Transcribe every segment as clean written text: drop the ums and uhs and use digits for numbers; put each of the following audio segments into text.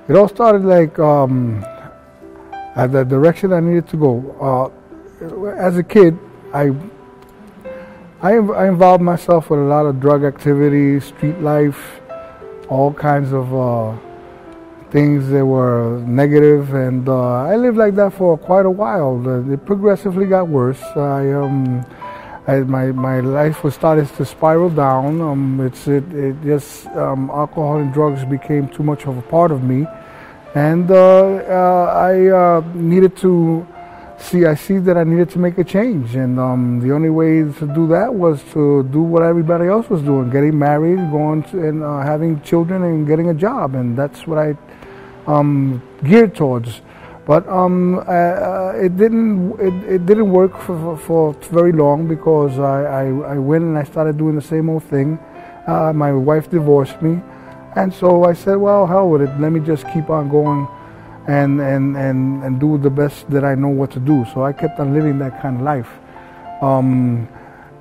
It all started like at the direction I needed to go. As a kid, I involved myself with a lot of drug activities, street life, all kinds of things that were negative, and I lived like that for quite a while. It progressively got worse. My life was starting to spiral down. Alcohol and drugs became too much of a part of me, and I needed to see that I needed to make a change, and the only way to do that was to do what everybody else was doing: getting married, and having children, and getting a job, and that's what I geared towards. But it didn't work for very long, because I went and I started doing the same old thing. My wife divorced me, and so I said, well, hell with it. Let me just keep on going and do the best that I know what to do. So I kept on living that kind of life.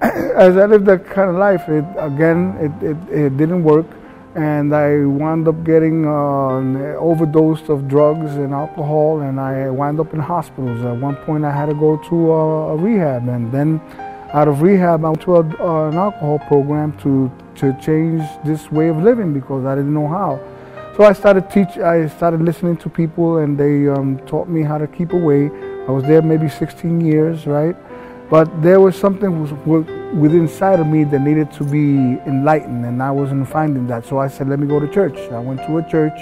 As I lived that kind of life, it didn't work. And I wound up getting overdosed of drugs and alcohol, and I wound up in hospitals. At one point I had to go to a rehab, and then out of rehab I went to an alcohol program to change this way of living, because I didn't know how. So I started listening to people, and they taught me how to keep away. I was there maybe 16 years, right? But there was something within inside of me that needed to be enlightened, and I wasn't finding that. So I said, let me go to church. I went to a church,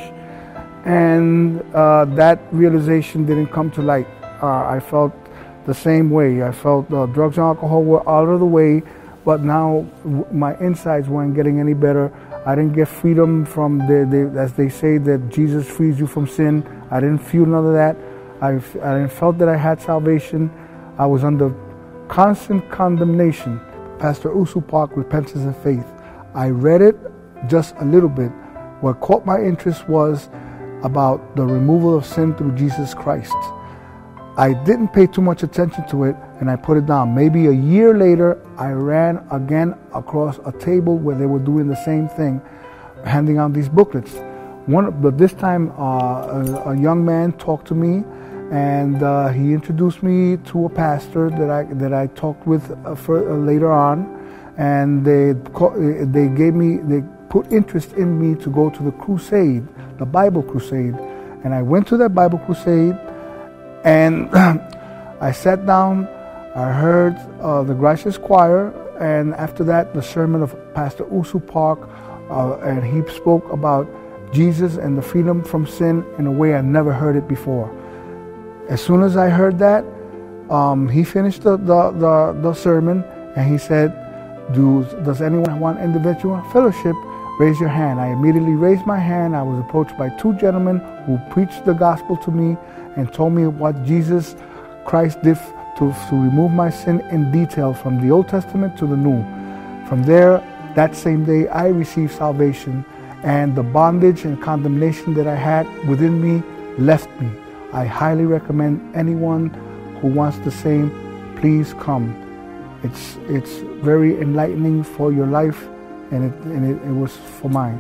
and that realization didn't come to light. I felt the same way. I felt drugs and alcohol were out of the way, but now my insides weren't getting any better. I didn't get freedom from as they say, that Jesus frees you from sin. I didn't feel none of that. I didn't felt that I had salvation. I was under constant condemnation. Pastor Usu Park, Repentance and Faith. I read it just a little bit. What caught my interest was about the removal of sin through Jesus Christ. I didn't pay too much attention to it, and I put it down. Maybe a year later, I ran again across a table where they were doing the same thing, handing out these booklets. But this time, a young man talked to me, and he introduced me to a pastor that I talked with later on, and they put interest in me to go to the Crusade, the Bible Crusade, and I went to that Bible Crusade, and I sat down. I heard the Gracious Choir, and after that, the sermon of Pastor Usu Park, and he spoke about Jesus and the freedom from sin in a way I never heard it before. As soon as I heard that, he finished the sermon, and he said, does anyone want individual fellowship? Raise your hand. I immediately raised my hand. I was approached by two gentlemen who preached the gospel to me and told me what Jesus Christ did to remove my sin in detail, from the Old Testament to the New. From there, that same day, I received salvation, and the bondage and condemnation that I had within me left me. I highly recommend anyone who wants the same, please come. It's very enlightening for your life, and it was for mine.